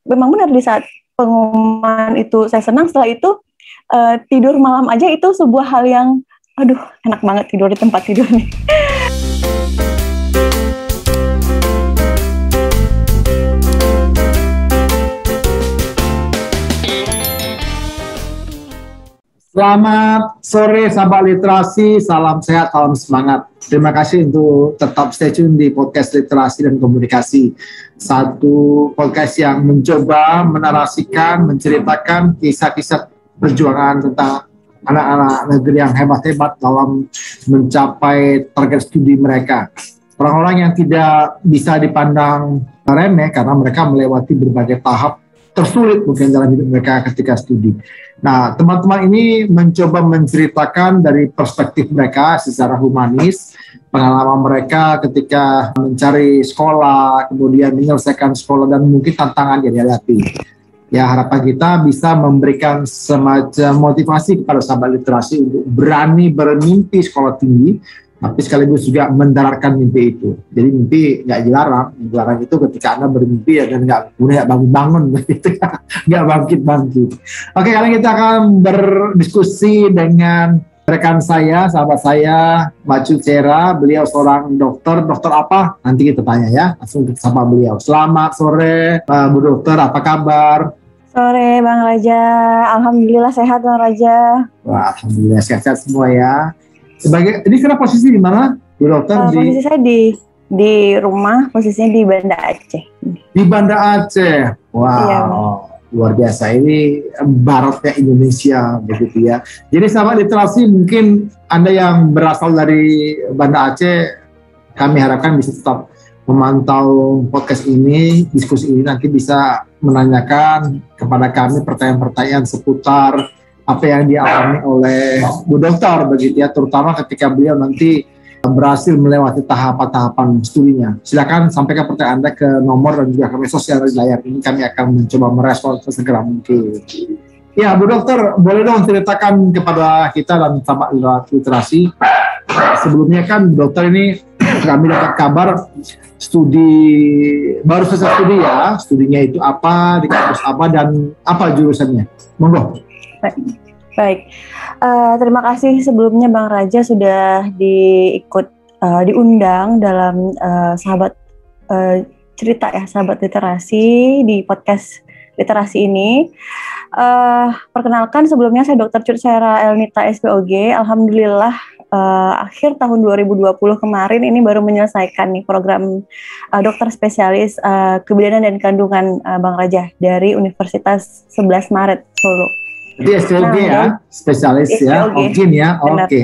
memang benar di saat pengumuman itu saya senang, setelah itu tidur malam aja itu sebuah hal yang aduh enak banget tidur di tempat tidur nih. Selamat sore sahabat literasi, salam sehat, salam semangat. Terima kasih untuk tetap stay tune di podcast literasi dan komunikasi. Satu podcast yang mencoba menarasikan, menceritakan kisah-kisah perjuangan tentang anak-anak negeri yang hebat-hebat dalam mencapai target studi mereka. Orang-orang yang tidak bisa dipandang remeh karena mereka melewati berbagai tahap tersulit mungkin dalam hidup mereka ketika studi. Nah, teman-teman ini mencoba menceritakan dari perspektif mereka secara humanis, pengalaman mereka ketika mencari sekolah, kemudian menyelesaikan sekolah, dan mungkin tantangan yang dihadapi. Ya, harapan kita bisa memberikan semacam motivasi kepada sahabat literasi untuk berani bermimpi sekolah tinggi, tapi sekaligus juga mendaratkan mimpi itu. Jadi mimpi nggak dilarang. Dilarang itu ketika Anda bermimpi ya, dan nggak bangun-bangun begitu, nggak bangkit-bangkit. Oke, kali kita akan berdiskusi dengan rekan saya, sahabat saya, Mbak Cucera. Beliau seorang dokter. Dokter apa? Nanti kita tanya ya. Langsung kita sapa beliau. Selamat sore, Bu Dokter. Apa kabar? Sore, Bang Raja. Alhamdulillah sehat, Bang Raja. Wah, alhamdulillah sehat-sehat semua ya. Ini sekarang posisi di mana, Bu Dokter? Posisi saya di rumah, posisinya di Banda Aceh. Di Banda Aceh, wow, iya, luar biasa. Ini baratnya Indonesia, begitu ya. Jadi sahabat literasi, mungkin Anda yang berasal dari Banda Aceh, kami harapkan bisa tetap memantau podcast ini, diskusi ini, nanti bisa menanyakan kepada kami pertanyaan-pertanyaan seputar apa yang dialami oleh Bu Dokter begitu ya, terutama ketika beliau nanti berhasil melewati tahapan-tahapan studinya. Silakan sampaikan pertanyaan Anda ke nomor dan juga kami sosial di layar ini, kami akan mencoba merespon sesegera mungkin. Ya, Bu Dokter, boleh dong ceritakan kepada kita dan sahabat literasi. Sebelumnya kan Bu Dokter ini kami dapat kabar baru selesai studi ya, studinya itu apa, di kampus apa, dan apa jurusannya. Monggo. Baik. Terima kasih sebelumnya Bang Raja sudah diundang dalam sahabat cerita ya, sahabat literasi di podcast literasi ini. Perkenalkan, sebelumnya saya Dr. Cucera Elnita SPOG. Alhamdulillah akhir tahun 2020 kemarin ini baru menyelesaikan nih program dokter spesialis kebidanan dan kandungan Bang Raja dari Universitas 11 Maret Solo. Jadi SPOG ya, spesialis ya, OGIN ya, oke.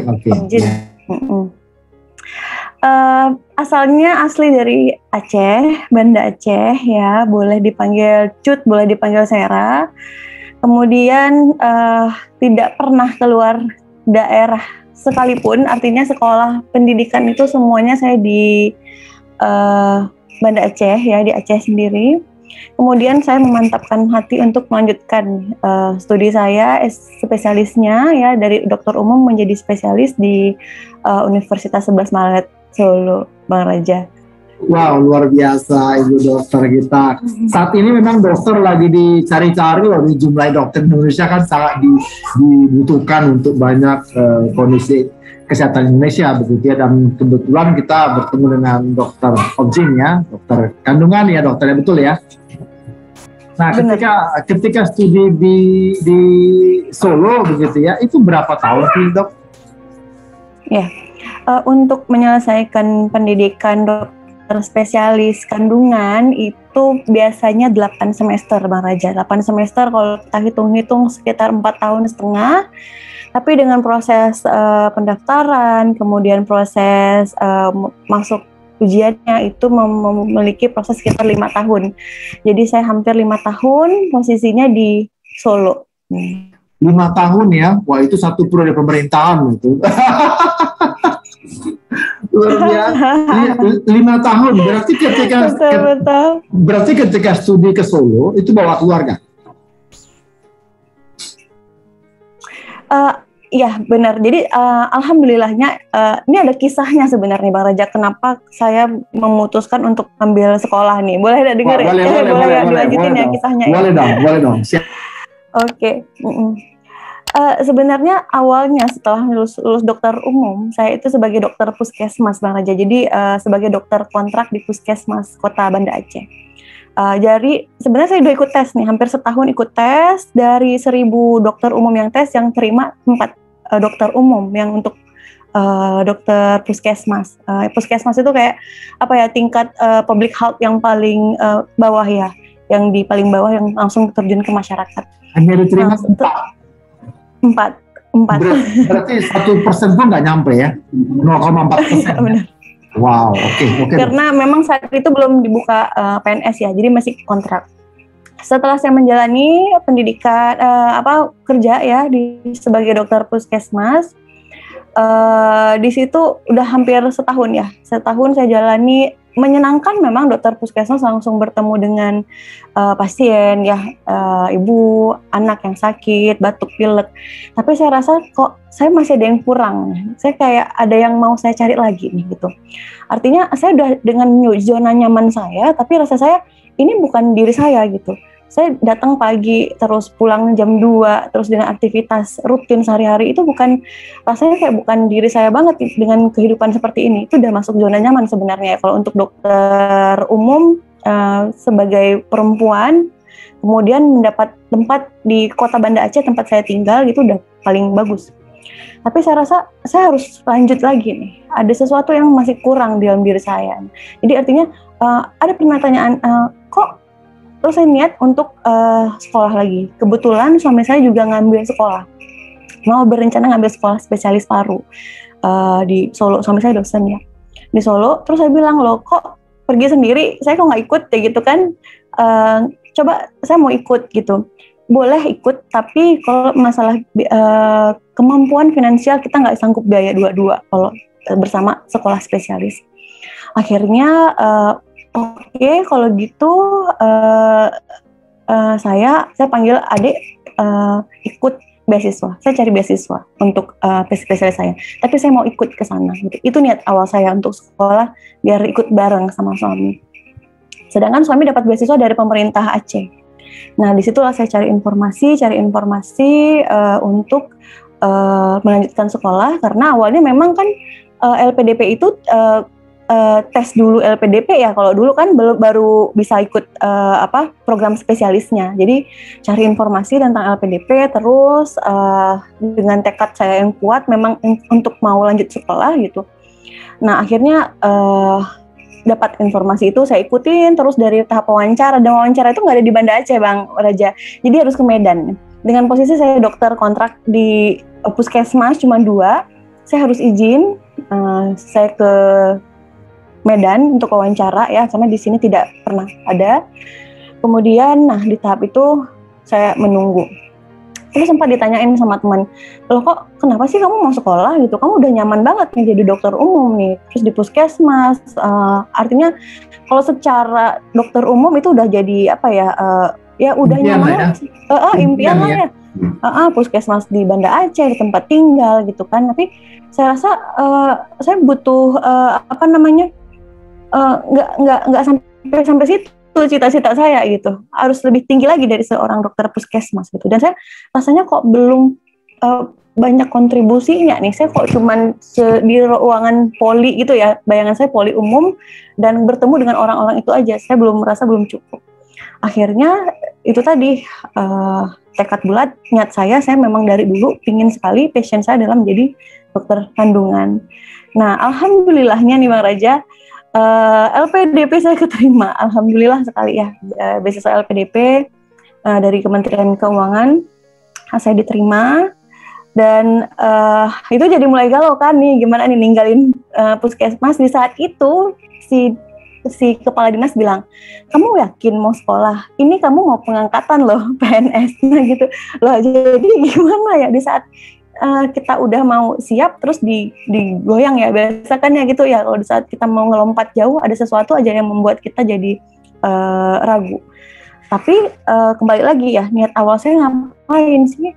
Asalnya asli dari Aceh, Banda Aceh ya, boleh dipanggil Cut, boleh dipanggil Sera. Kemudian tidak pernah keluar daerah sekalipun, artinya sekolah pendidikan itu semuanya saya di Banda Aceh ya, di Aceh sendiri. Kemudian saya memantapkan hati untuk melanjutkan studi saya spesialisnya ya, dari dokter umum menjadi spesialis di Universitas 11 Maret Solo, Bang Raja. Wow, luar biasa Ibu Dokter kita. Saat ini memang dokter lagi dicari-cari loh, di jumlah dokter Indonesia kan sangat dibutuhkan untuk banyak kondisi kesehatan Indonesia begitu ya, dan kebetulan kita bertemu dengan Dokter Objin ya, dokter kandungan ya, dokternya betul ya. Nah, ketika studi di Solo begitu ya, itu berapa tahun sih, Dok? Ya, untuk menyelesaikan pendidikan dokter spesialis kandungan itu biasanya 8 semester, Bang Raja. 8 semester kalau kita hitung-hitung sekitar 4,5 tahun. Tapi dengan proses pendaftaran, kemudian proses masuk ujiannya itu memiliki proses sekitar 5 tahun. Jadi saya hampir 5 tahun posisinya di Solo. 5 tahun ya? Wah, itu satu periode pemerintahan itu. Luar biasa. 5 tahun. Berarti ketika studi ke Solo itu bawa keluarga? Iya benar. Jadi alhamdulillahnya ini ada kisahnya sebenarnya Bang Raja. Kenapa saya memutuskan untuk ambil sekolah nih? Boleh nggak dengar? Boleh ya dilanjutin ya kisahnya. Boleh dong. Siap. Oke. Sebenarnya awalnya setelah lulus dokter umum, saya itu sebagai dokter puskesmas Bang Raja. Jadi sebagai dokter kontrak di puskesmas Kota Banda Aceh. Jadi sebenarnya saya udah ikut tes nih, hampir setahun ikut tes. Dari 1.000 dokter umum yang tes, yang terima 4 dokter umum yang untuk dokter puskesmas. Puskesmas itu kayak apa ya, tingkat public health yang paling bawah ya, yang di paling bawah yang langsung terjun ke masyarakat. Hanya diterima 4. Berarti 1% pun nggak nyampe ya, 0,4%. Wow, oke. Karena memang saat itu belum dibuka PNS ya, jadi masih kontrak. Setelah saya menjalani pendidikan kerja ya sebagai dokter puskesmas, di situ udah hampir setahun ya. Setahun saya jalani, menyenangkan memang. Dokter puskesmas langsung bertemu dengan pasien ya, ibu, anak yang sakit, batuk, pilek. Tapi saya rasa kok saya masih ada yang kurang. Saya kayak ada yang mau saya cari lagi nih gitu. Artinya saya udah dengan zona nyaman saya, tapi rasa saya ini bukan diri saya gitu. Saya datang pagi terus pulang jam 2 terus dengan aktivitas rutin sehari-hari, itu rasanya kayak bukan diri saya banget dengan kehidupan seperti ini. Itu udah masuk zona nyaman sebenarnya. Kalau untuk dokter umum sebagai perempuan kemudian mendapat tempat di Kota Banda Aceh tempat saya tinggal, gitu udah paling bagus. Tapi saya rasa saya harus lanjut lagi nih. Ada sesuatu yang masih kurang di dalam diri saya. Jadi artinya ada pertanyaan, kok terus saya niat untuk sekolah lagi. Kebetulan suami saya juga ngambil sekolah, mau berencana ngambil sekolah spesialis paru di Solo. Suami saya dosen ya di Solo. Terus saya bilang, loh kok pergi sendiri, saya kok nggak ikut ya gitu kan. Coba saya mau ikut gitu. Boleh ikut, tapi kalau masalah kemampuan finansial kita nggak sanggup biaya dua-dua kalau bersama sekolah spesialis. Akhirnya Oke, kalau gitu saya panggil adik ikut beasiswa. Saya cari beasiswa untuk spesialis saya. Tapi saya mau ikut ke sana. Gitu. Itu niat awal saya untuk sekolah, biar ikut bareng sama suami. Sedangkan suami dapat beasiswa dari pemerintah Aceh. Nah, disitulah saya cari informasi untuk melanjutkan sekolah. Karena awalnya memang kan LPDP itu tes dulu LPDP ya. Kalau dulu kan baru bisa ikut program spesialisnya. Jadi cari informasi tentang LPDP, terus dengan tekad saya yang kuat memang untuk mau lanjut sekolah gitu. Nah akhirnya dapat informasi itu saya ikutin terus dari tahap wawancara. Dan wawancara itu nggak ada di Banda Aceh Bang Raja, jadi harus ke Medan. Dengan posisi saya dokter kontrak di puskesmas cuma 2, saya harus izin saya ke Medan untuk wawancara ya, karena di sini tidak pernah ada. Kemudian, di tahap itu saya menunggu. Terus sempat ditanyain sama teman, loh kok kenapa sih kamu mau sekolah gitu? Kamu udah nyaman banget nih jadi dokter umum nih, terus di puskesmas. Artinya kalau secara dokter umum itu udah jadi ya udah nyaman lah, impian lah ya. Puskesmas di Banda Aceh, di tempat tinggal gitu kan. Tapi saya rasa saya butuh nggak sampai situ cita-cita saya gitu, harus lebih tinggi lagi dari seorang dokter puskesmas gitu. Dan saya rasanya kok belum banyak kontribusinya nih, saya kok cuman di ruangan poli gitu ya, bayangan saya poli umum dan bertemu dengan orang-orang itu aja, saya merasa belum cukup. Akhirnya itu tadi tekad bulat, niat saya memang dari dulu pingin sekali, passion saya adalah menjadi dokter kandungan. Nah alhamdulillahnya nih Bang Raja, LPDP saya keterima, alhamdulillah sekali ya, beasiswa LPDP dari Kementerian Keuangan saya diterima. Dan itu jadi mulai galau kan nih, gimana nih ninggalin puskesmas. Di saat itu si kepala dinas bilang, kamu yakin mau sekolah? Ini kamu mau pengangkatan loh PNS gitu loh. Jadi gimana ya di saat kita udah mau siap terus digoyang ya, biasa kan ya gitu ya, kalau di saat kita mau ngelompat jauh ada sesuatu aja yang membuat kita jadi ragu. Tapi kembali lagi ya, niat awal saya ngapain sih,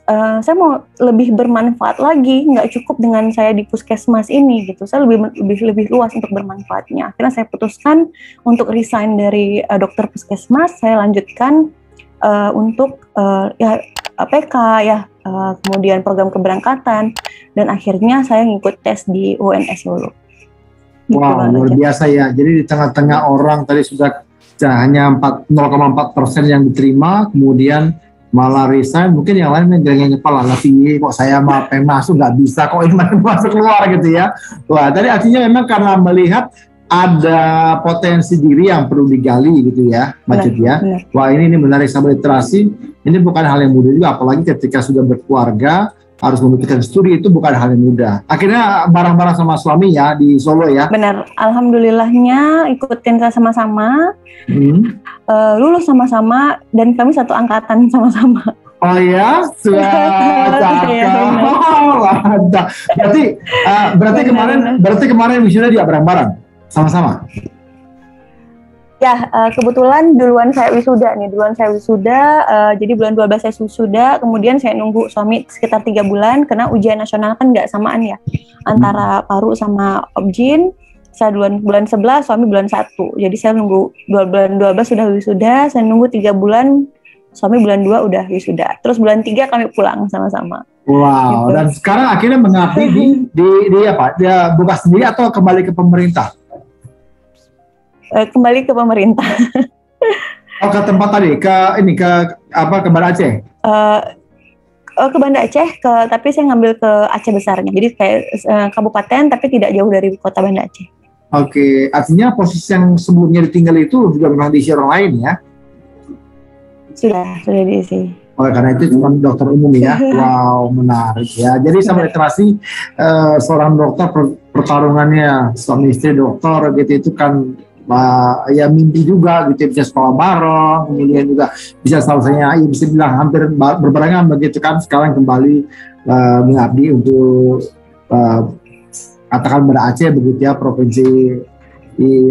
saya mau lebih bermanfaat lagi, nggak cukup dengan saya di puskesmas ini gitu. Saya lebih luas untuk bermanfaatnya. Akhirnya saya putuskan untuk resign dari dokter puskesmas. Saya lanjutkan untuk ya PK ya, kemudian program keberangkatan, dan akhirnya saya ngikut tes di UNS Solo. Gitu, wow, luar biasa ya. Jadi di tengah-tengah orang tadi sudah hanya 0,4% yang diterima, kemudian malah resign, mungkin yang lain geleng-geleng kepala, tapi kok saya mah pengen masuk nggak bisa, kok ini masuk keluar gitu ya. Wah, tadi artinya memang karena melihat ada potensi diri yang perlu digali gitu ya, Macet ya. Wah, ini menarik, sahabat literasi. Ini bukan hal yang mudah juga, apalagi ketika sudah berkeluarga, harus memikirkan studi, itu bukan hal yang mudah. Akhirnya bareng-bareng sama suami ya di Solo ya. Benar, alhamdulillahnya ikutin sama-sama, lulus sama-sama, dan kami satu angkatan sama-sama. Oh ya, sudah cakep. Berarti kemarin wisuda dia bareng-bareng sama-sama. Ya, kebetulan duluan saya wisuda. Jadi bulan 12 saya wisuda, kemudian saya nunggu suami sekitar 3 bulan, karena ujian nasional kan nggak samaan ya, antara paru sama objin. Saya duluan bulan 11, suami bulan 1. Jadi saya nunggu bulan 12 sudah wisuda, saya nunggu 3 bulan, suami bulan 2 udah wisuda. Terus bulan 3 kami pulang sama-sama. Wow, gitu. Dan sekarang akhirnya mengabdi di apa? Dia buka sendiri atau kembali ke pemerintah? Kembali ke pemerintah. Oh, ke tempat tadi, ke Banda Aceh? Ke Banda Aceh, tapi saya ngambil ke Aceh besarnya. Jadi kayak kabupaten, tapi tidak jauh dari kota Banda Aceh. Oke, artinya posisi yang sebelumnya ditinggal itu juga memang diisi orang lain ya? Sudah diisi. Oh, karena itu cuma dokter umum ya. Wow, menarik ya. Jadi sama literasi, seorang dokter pertarungannya suami istri dokter gitu, itu kan ya mimpi juga gitu, bisa sekolah bareng, kemudian juga bisa selesainya, ya bisa bilang hampir berbarengan begitu kan. Sekarang kembali mengabdi untuk katakan Banda Aceh begitu ya, provinsi di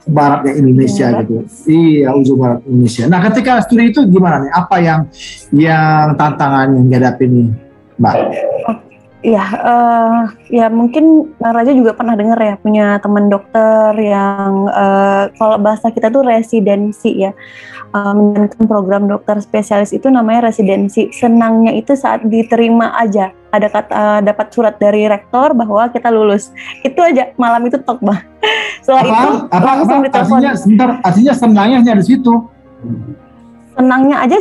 baratnya Indonesia gitu. Iya, ujung barat Indonesia. Nah, ketika studi itu gimana nih? Apa yang tantangan yang dihadapi nih, Mbak? Ya mungkin Raja juga pernah dengar ya, punya teman dokter yang kalau bahasa kita tuh residensi ya, menjalankan program dokter spesialis itu namanya residensi. Senangnya itu saat diterima aja, ada dapat surat dari rektor bahwa kita lulus, itu aja malam itu tok Bang. Setelah itu langsung ditelepon. Artinya senangnya hanya di situ. Senangnya aja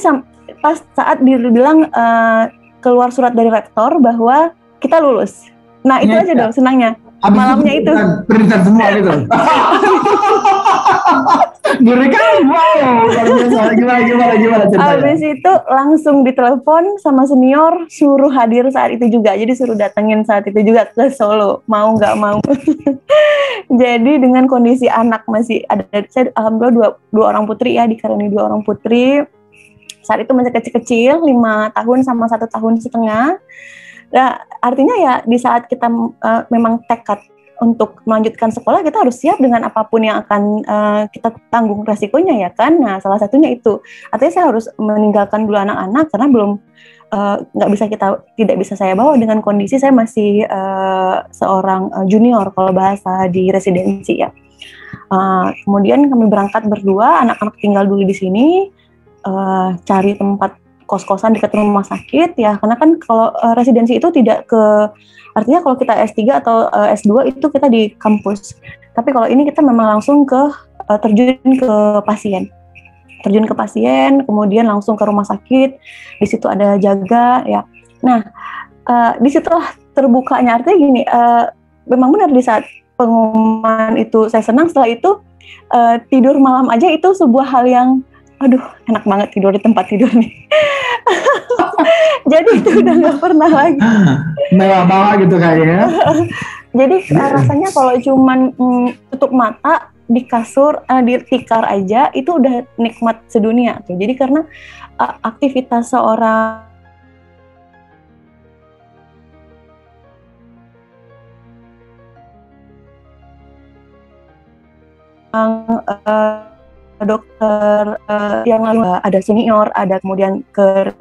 pas saat dibilang keluar surat dari rektor bahwa kita lulus. Nah, itu aja dong senangnya. Habis malamnya itu perintan semua gitu. Ngeri kan? Wow. Gimana ceritanya? Habis itu langsung ditelepon sama senior, suruh hadir saat itu juga. Jadi suruh datengin saat itu juga ke Solo. Mau nggak mau. Jadi dengan kondisi anak masih ada, saya alhamdulillah dua orang putri ya, dikaruniai 2 orang putri. Saat itu masih kecil-kecil, 5 tahun sama 1 tahun setengah. Nah, artinya ya di saat kita memang tekad untuk melanjutkan sekolah, kita harus siap dengan apapun yang akan kita tanggung resikonya ya kan. Nah, salah satunya itu. Artinya saya harus meninggalkan dulu anak-anak karena belum tidak bisa saya bawa dengan kondisi saya masih seorang junior kalau bahasa di residensi ya. Kemudian kami berangkat berdua, anak-anak tinggal dulu di sini, cari tempat kos-kosan dekat rumah sakit ya, karena kan kalau residensi itu tidak artinya kalau kita S3 atau S2 itu kita di kampus, tapi kalau ini kita memang langsung terjun ke pasien, kemudian langsung ke rumah sakit, di situ ada jaga ya. Nah, di situlah terbukanya, artinya gini, memang benar di saat pengumuman itu saya senang, setelah itu tidur malam aja itu sebuah hal yang aduh enak banget tidur di tempat tidur nih. Jadi itu udah nggak pernah lagi. Mewah banget gitu kayaknya. Jadi rasanya kalau cuman tutup mata di kasur, di tikar aja itu udah nikmat sedunia tuh. Jadi karena aktivitas seorang dokter yang lalu ada senior, ada kemudian ke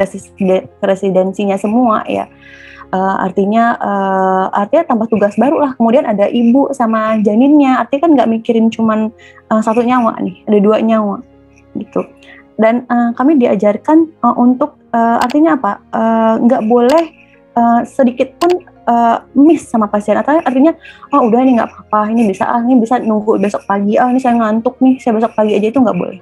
residensinya semua ya. Artinya tambah tugas baru lah. Kemudian ada ibu sama janinnya, artinya kan nggak mikirin cuman satu nyawa nih, ada 2 nyawa gitu. Dan kami diajarkan untuk artinya apa? Nggak boleh sedikit pun miss sama pasien. Artinya udah ini nggak apa-apa, ini bisa nunggu besok pagi. Ini saya ngantuk nih, saya besok pagi aja, itu nggak boleh.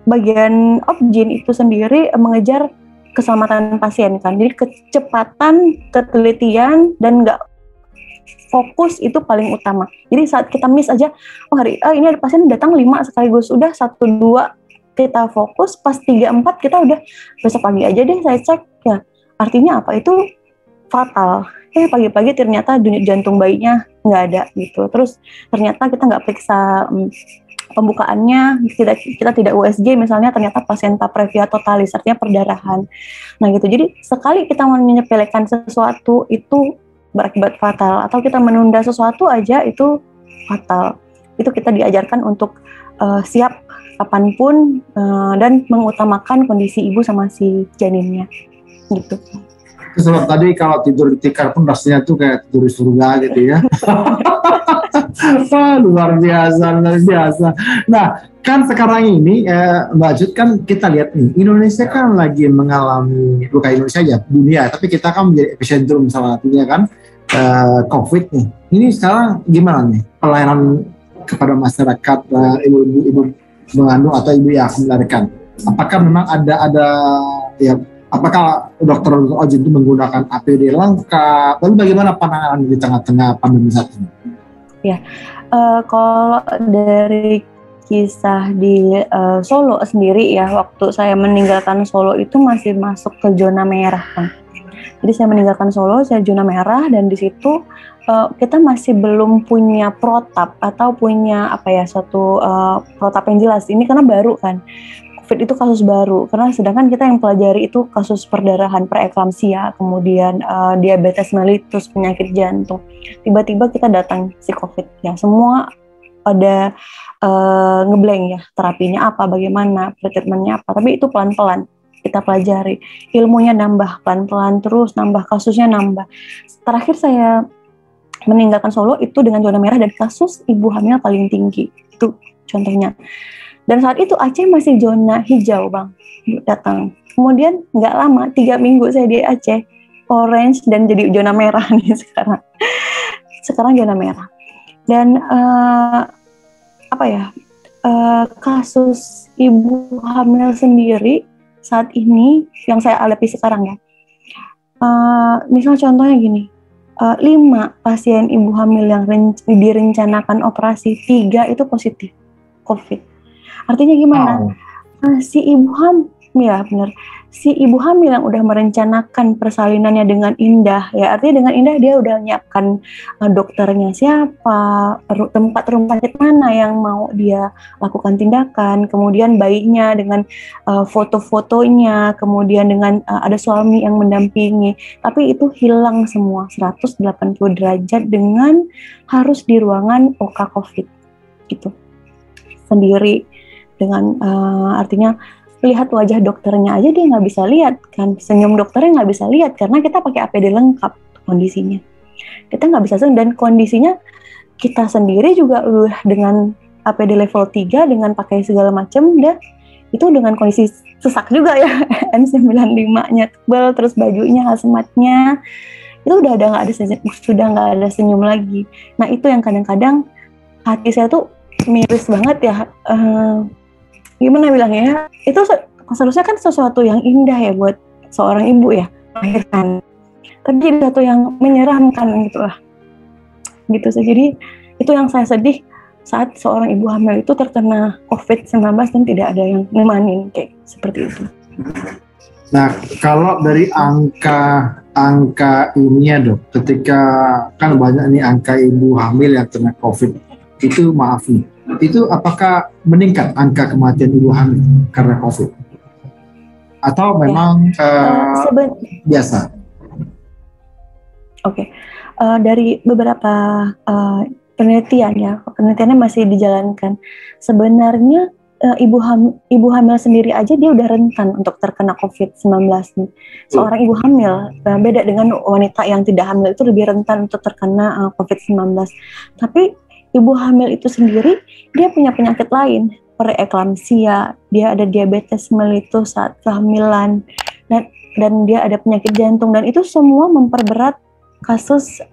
Bagian Opjin itu sendiri mengejar keselamatan pasien kan. Jadi kecepatan, ketelitian, dan nggak fokus itu paling utama. Jadi saat kita miss aja, ini ada pasien datang 5 sekaligus, udah 1-2 kita fokus, pas 3-4 kita udah besok pagi aja deh saya cek ya. Artinya apa? Itu fatal. Pagi-pagi ternyata denyut jantung bayinya nggak ada gitu. Terus ternyata kita nggak periksa pembukaannya, kita tidak USG misalnya, ternyata pasienta previa totalis, artinya perdarahan. Nah gitu, jadi sekali kita menyepelekan sesuatu itu berakibat fatal, atau kita menunda sesuatu aja itu fatal. Itu kita diajarkan untuk siap kapanpun dan mengutamakan kondisi ibu sama si janinnya gitu. Sebab tadi kalau tidur di tikar pun rasanya tuh kayak tidur di surga gitu ya. Luar biasa. Nah, kan sekarang ini Mbak Jut, kan kita lihat nih, Indonesia kan lagi mengalami, bukan Indonesia aja, dunia, tapi kita kan menjadi epicentrum salah satunya kan COVID nih. Ini sekarang gimana nih pelayanan kepada masyarakat, ibu mengandung atau ibu yang akan melahirkan? Apakah memang ada ya, apakah dokter Opjin itu menggunakan APD lengkap? Lalu bagaimana penanganan di tengah-tengah pandemi saat ini? Ya, kalau dari kisah di Solo sendiri ya, waktu saya meninggalkan Solo itu masih masuk ke zona merah kan. Jadi saya meninggalkan Solo, saya zona merah, dan di situ kita masih belum punya protap atau punya suatu protap yang jelas. Ini karena baru kan. COVID itu kasus baru, karena sedangkan kita yang pelajari itu kasus perdarahan, preeklamsia, kemudian diabetes mellitus, penyakit jantung. Tiba-tiba kita datang si COVID ya, semua ada ngeblank ya, terapinya apa, bagaimana, treatmentnya apa, tapi itu pelan-pelan kita pelajari, ilmunya nambah pelan-pelan, terus nambah, kasusnya nambah. Terakhir saya meninggalkan Solo itu dengan zona merah dan kasus ibu hamil paling tinggi, itu contohnya. Dan saat itu Aceh masih zona hijau bang, datang. Kemudian nggak lama, 3 minggu saya di Aceh, orange dan jadi zona merah nih sekarang. Sekarang zona merah. Dan kasus ibu hamil sendiri saat ini yang saya alami sekarang ya. Misal contohnya gini, 5 pasien ibu hamil yang direncanakan operasi, 3 itu positif COVID. Artinya gimana? Si ibu hamil, ya benar. Si ibu hamil yang udah merencanakan persalinannya dengan indah, ya artinya dengan indah dia udah nyiapkan dokternya siapa, tempat rumah sakit mana yang mau dia lakukan tindakan, kemudian bayinya dengan foto-fotonya, kemudian dengan ada suami yang mendampingi. Tapi itu hilang semua 180 derajat dengan harus di ruangan OK COVID gitu sendiri. Dengan artinya lihat wajah dokternya aja dia nggak bisa lihat kan, senyum dokternya nggak bisa lihat karena kita pakai APD lengkap kondisinya. Kita nggak bisa senyum, dan kondisinya kita sendiri juga dengan APD level 3 dengan pakai segala macam, itu dengan kondisi sesak juga ya, N95-nya tebal, terus bajunya hazmatnya itu udah nggak ada senyum lagi. Nah itu yang kadang-kadang hati saya tuh miris banget ya. Gimana bilangnya ya, itu seharusnya kan sesuatu yang indah ya buat seorang ibu ya, melahirkan, tapi jadi sesuatu yang menyeramkan gitu sih. Jadi itu yang saya sedih saat seorang ibu hamil itu terkena COVID-19 dan tidak ada yang nemanin kayak seperti itu. Nah, kalau dari angka ini ya dok, ketika kan banyak nih angka ibu hamil yang kena COVID, itu maaf nih, itu apakah meningkat angka kematian ibu hamil karena COVID? Atau memang biasa? Oke. Dari beberapa penelitiannya masih dijalankan. Sebenarnya ibu hamil sendiri aja dia udah rentan untuk terkena COVID-19 nih. Seorang ibu hamil beda dengan wanita yang tidak hamil, itu lebih rentan untuk terkena COVID-19. Tapi ibu hamil itu sendiri dia punya penyakit lain, preeklamsia, dia ada diabetes mellitus saat kehamilan, dan dia ada penyakit jantung, dan itu semua memperberat kasus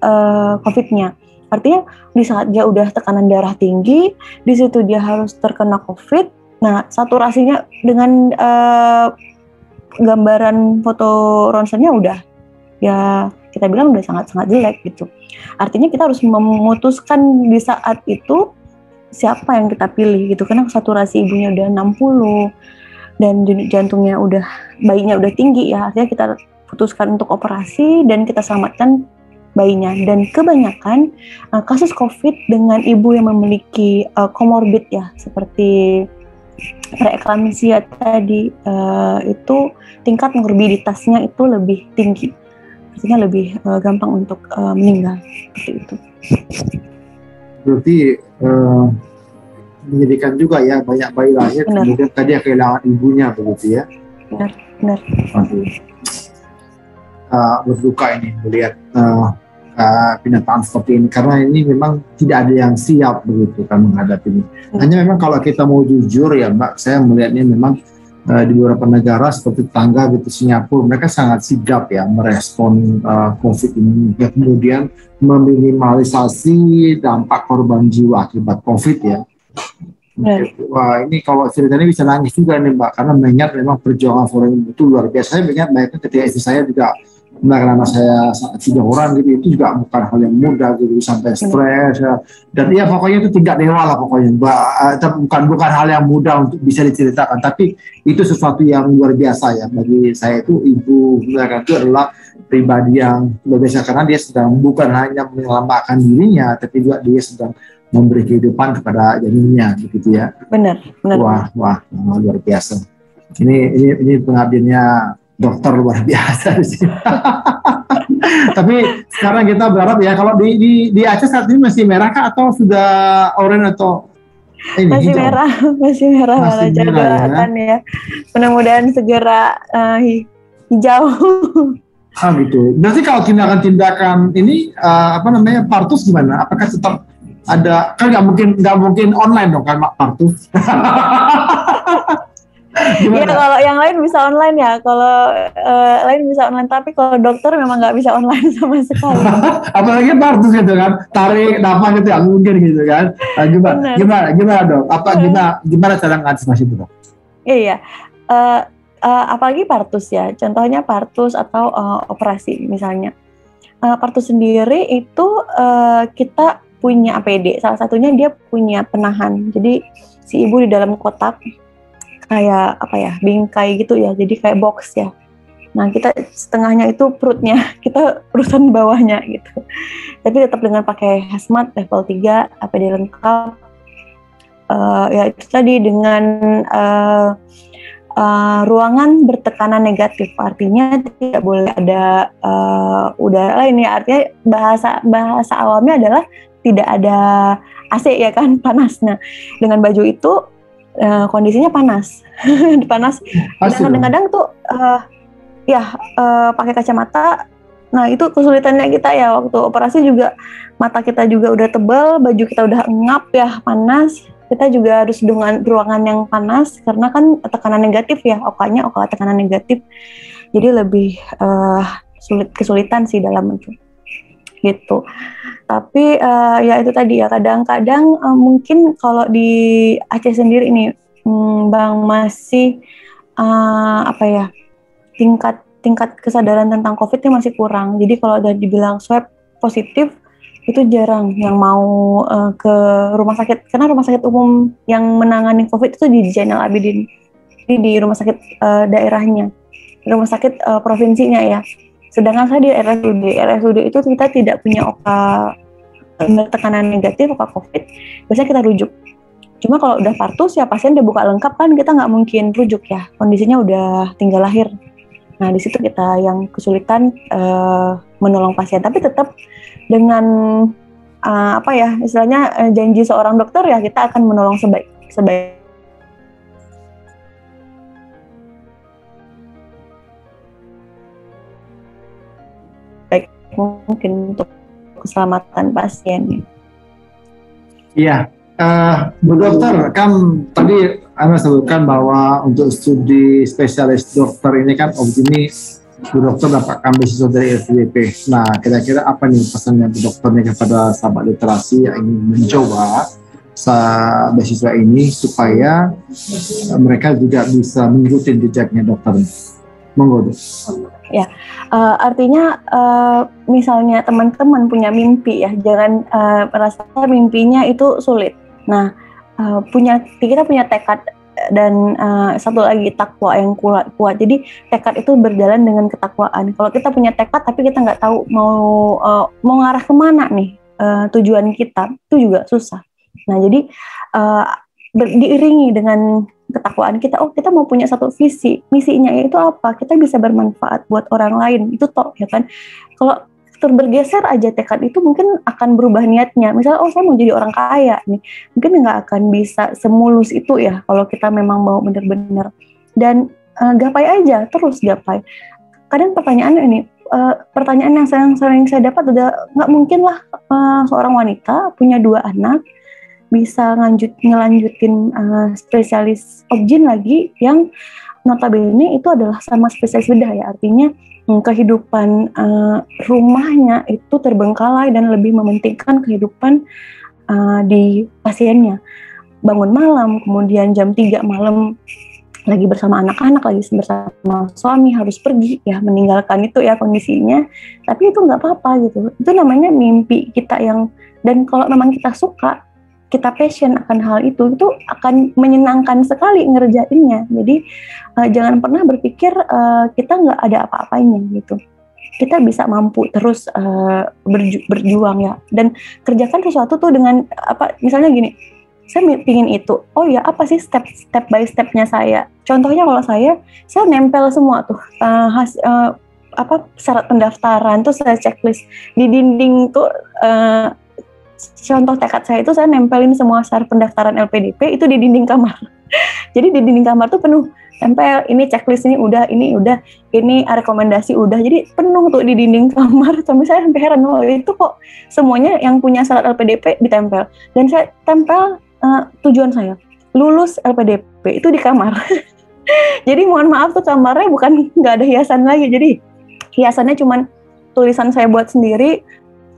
COVID-nya. Artinya di saat dia udah tekanan darah tinggi, di situ dia harus terkena COVID. Nah, saturasinya dengan gambaran foto ronsennya udah, ya kita bilang udah sangat-sangat jelek gitu. Artinya kita harus memutuskan di saat itu siapa yang kita pilih gitu, karena saturasi ibunya udah 60 dan denyut jantungnya bayinya udah tinggi ya. Artinya kita putuskan untuk operasi dan kita selamatkan bayinya. Dan kebanyakan kasus COVID dengan ibu yang memiliki komorbid ya, seperti preeklamsia tadi, itu tingkat morbiditasnya itu lebih tinggi, artinya lebih gampang untuk meninggal seperti itu. Berarti menyedihkan juga ya, banyak bayi lahir kemudian tadi kehilangan ibunya begitu ya. Benar. Berduka ini melihat kenyataan seperti ini, karena ini memang tidak ada yang siap begitu kan menghadapi ini. Hanya memang kalau kita mau jujur ya Mbak, saya melihatnya memang di beberapa negara seperti tetangga gitu, Singapura, mereka sangat sigap ya merespon COVID ini, ya, kemudian meminimalisasi dampak korban jiwa akibat COVID ya. Wah, ini kalau ceritanya bisa nangis juga nih Mbak, karena mengingat memang perjuangan forum itu luar biasa. Saya mengingat banyak ketika istri saya juga, karena saya 3 orang gitu, itu juga bukan hal yang mudah gitu, sampai stres ya. Dan ya pokoknya itu tingkat dewa lah pokoknya Mbak. Bukan hal yang mudah untuk bisa diceritakan, tapi itu sesuatu yang luar biasa ya bagi saya. Itu ibu mereka itu adalah pribadi yang luar biasa, karena dia sedang bukan hanya menyelamatkan dirinya, tapi juga dia sedang memberi kehidupan kepada janinnya begitu ya. Benar. Wah, luar biasa. Ini pengabdiannya dokter luar biasa sih. Tapi sekarang kita berharap ya, kalau di Aceh saat ini masih merah kah atau sudah oranye atau ini masih hijau? Masih merah doakan ya. Mudah-mudahan segera hijau. Gitu. Berarti kalau tindakan ini partus gimana? Apakah tetap ada, kan nggak mungkin online dong kan partus? Iya, kalau yang lain bisa online ya. Kalau lain bisa online, tapi kalau dokter memang nggak bisa online sama sekali. Apalagi partus gitu kan, tarik nafas gitu ya, mungkin gitu kan. Gimana dok? Gimana cara mengantisipasi itu dok? Iya. Apalagi partus ya. Contohnya partus atau operasi misalnya. Partus sendiri itu kita punya APD. Salah satunya dia punya penahan. Jadi si ibu di dalam kotak kayak bingkai gitu ya, jadi kayak box ya. Nah, kita setengahnya itu perutnya, kita urusan bawahnya gitu. Tapi tetap dengan pakai hazmat level 3, APD lengkap. Ya itu tadi dengan ruangan bertekanan negatif, artinya tidak boleh ada udara lain ya. Artinya bahasa awamnya adalah tidak ada AC ya kan, panas. Nah, dengan baju itu kondisinya panas. Panas. Dan kadang-kadang tuh pakai kacamata. Nah, itu kesulitannya kita ya waktu operasi juga, mata kita juga udah tebal, baju kita udah ngap ya, panas. Kita juga harus dengan ruangan yang panas karena kan tekanan negatif ya, OK-nya tekanan negatif. Jadi lebih kesulitan sih dalam itu. Gitu. Tapi ya itu tadi ya, kadang-kadang mungkin kalau di Aceh sendiri ini Bang masih tingkat kesadaran tentang COVID-nya masih kurang. Jadi kalau udah dibilang swab positif itu jarang yang mau ke rumah sakit, karena rumah sakit umum yang menangani COVID itu di Zainal Abidin, di rumah sakit daerahnya, rumah sakit provinsinya ya. Sedangkan saya di RSUD itu kita tidak punya tekanan negatif, COVID, biasanya kita rujuk. Cuma kalau udah partus ya pasien udah buka lengkap kan, kita nggak mungkin rujuk ya, kondisinya udah tinggal lahir. Nah di situ kita yang kesulitan menolong pasien, tapi tetap dengan apa ya istilahnya janji seorang dokter ya kita akan menolong sebaik mungkin untuk keselamatan pasien. Iya, Bu Dokter, kan tadi Anda sebutkan bahwa untuk studi spesialis dokter ini kan ini Bu Dokter dapatkan beasiswa dari LPDP. Nah, kira-kira apa nih pesannya Bu Dokter nih kepada sahabat literasi yang ingin mencoba beasiswa ini supaya mereka juga bisa mengikuti jejaknya dokter? Monggo. Ya, artinya misalnya teman-teman punya mimpi ya, jangan merasa mimpinya itu sulit. Nah, kita punya tekad dan satu lagi takwa yang kuat. Jadi tekad itu berjalan dengan ketakwaan. Kalau kita punya tekad tapi kita nggak tahu mau ngarah kemana nih tujuan kita, itu juga susah. Nah, jadi diiringi dengan ketakwaan kita, kita mau punya satu visi, misinya itu apa? Kita bisa bermanfaat buat orang lain, itu toh ya kan. Kalau bergeser aja tekad itu mungkin akan berubah niatnya. Misalnya, saya mau jadi orang kaya nih, mungkin nggak akan bisa semulus itu ya kalau kita memang mau benar-benar. Dan gapai aja, terus gapai. Kadang pertanyaan yang sering saya dapat udah nggak mungkin lah seorang wanita punya 2 anak bisa ngelanjutin spesialis obgyn lagi yang notabene itu adalah sama spesialis bedah ya, artinya kehidupan rumahnya itu terbengkalai dan lebih mementingkan kehidupan di pasiennya, bangun malam, kemudian jam 3 malam lagi bersama anak-anak, lagi bersama suami, harus pergi ya, meninggalkan itu ya kondisinya, tapi itu nggak apa-apa gitu, itu namanya mimpi kita dan kalau memang kita suka, kita passion akan hal itu akan menyenangkan sekali ngerjainnya. Jadi jangan pernah berpikir kita nggak ada apa-apanya gitu. Kita bisa mampu terus berjuang ya, dan kerjakan sesuatu tuh dengan misalnya gini, saya pingin itu, apa sih step by stepnya saya. Contohnya kalau saya nempel semua tuh syarat pendaftaran tuh saya checklist di dinding tuh. Contoh tekad saya itu saya nempelin semua syarat pendaftaran LPDP itu di dinding kamar. Jadi di dinding kamar tuh penuh, tempel ini checklist ini udah, ini rekomendasi udah. Jadi penuh tuh di dinding kamar, sampai saya sampai heran, itu kok semuanya yang punya syarat LPDP ditempel. Dan saya tempel tujuan saya lulus LPDP itu di kamar. Jadi mohon maaf tuh kamarnya bukan nggak ada hiasan lagi. Jadi hiasannya cuman tulisan saya buat sendiri,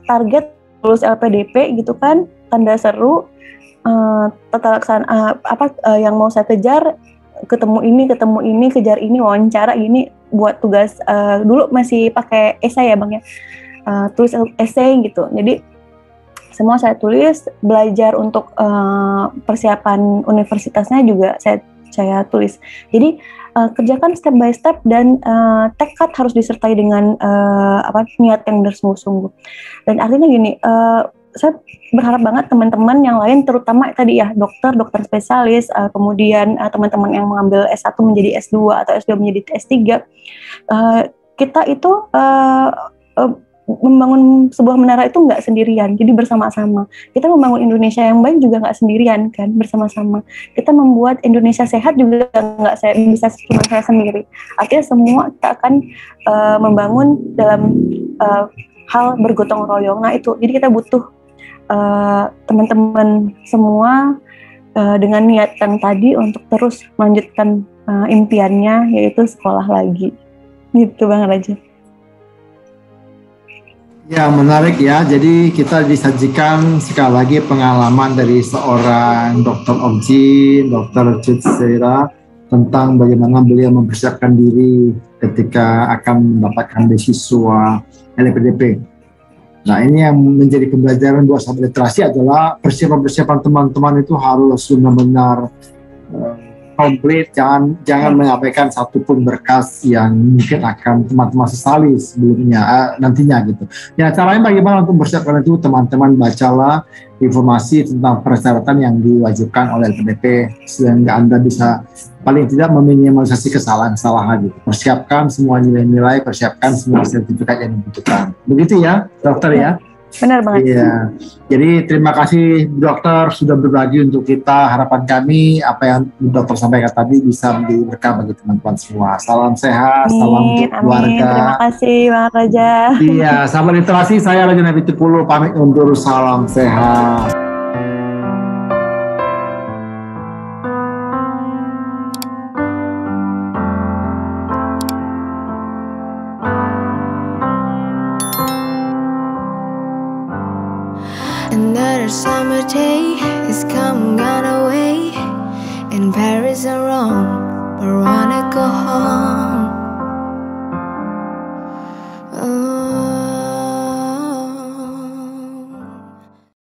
target lulus LPDP gitu kan, tanda seru, tata laksana yang mau saya kejar, ketemu ini, kejar ini, wawancara ini, buat tugas dulu masih pakai esai ya Bang ya, tulis esai gitu. Jadi semua saya tulis, belajar untuk persiapan universitasnya juga saya tulis. Jadi kerjakan step by step dan tekad harus disertai dengan niat yang bersungguh-sungguh. Dan artinya gini, saya berharap banget teman-teman yang lain, terutama tadi ya dokter spesialis, kemudian teman-teman yang mengambil S1 menjadi S2 atau S2 menjadi S3, kita itu membangun sebuah menara itu nggak sendirian, jadi bersama-sama. Kita membangun Indonesia yang baik juga nggak sendirian kan, bersama-sama. Kita membuat Indonesia sehat juga nggak bisa cuma saya sendiri. Artinya semua kita akan membangun dalam hal bergotong royong. Nah itu, jadi kita butuh teman-teman semua dengan niat yang tadi untuk terus melanjutkan impiannya, yaitu sekolah lagi. Gitu Bang Raja. Ya, menarik ya. Jadi kita disajikan sekali lagi pengalaman dari seorang dokter obgyn, Dr. Cut Seira, tentang bagaimana beliau mempersiapkan diri ketika akan mendapatkan beasiswa LPDP. Nah, ini yang menjadi pembelajaran buat sahabat literasi adalah persiapan teman-teman itu harus benar-benar komplit, jangan mengabaikan satupun berkas yang mungkin akan teman-teman sesali sebelumnya nantinya gitu. Ya, caranya bagaimana untuk mempersiapkan itu, teman-teman bacalah informasi tentang persyaratan yang diwajibkan oleh LPDP sehingga Anda bisa paling tidak meminimalisasi kesalahan-kesalahan gitu. Persiapkan semua nilai-nilai, persiapkan semua sertifikat yang dibutuhkan. Begitu ya, dokter ya? Benar banget. Iya. Jadi terima kasih dokter sudah berbagi untuk kita. Harapan kami apa yang dokter sampaikan tadi bisa menjadi berkah bagi teman-teman semua. Salam sehat, salam untuk keluarga. Terima kasih Bang Raja. Iya, sahabat literasi, saya Raja Nabi Tupulu pamit undur, salam sehat. Another summer day is coming on our way. In Paris or Rome, but I wanna go home.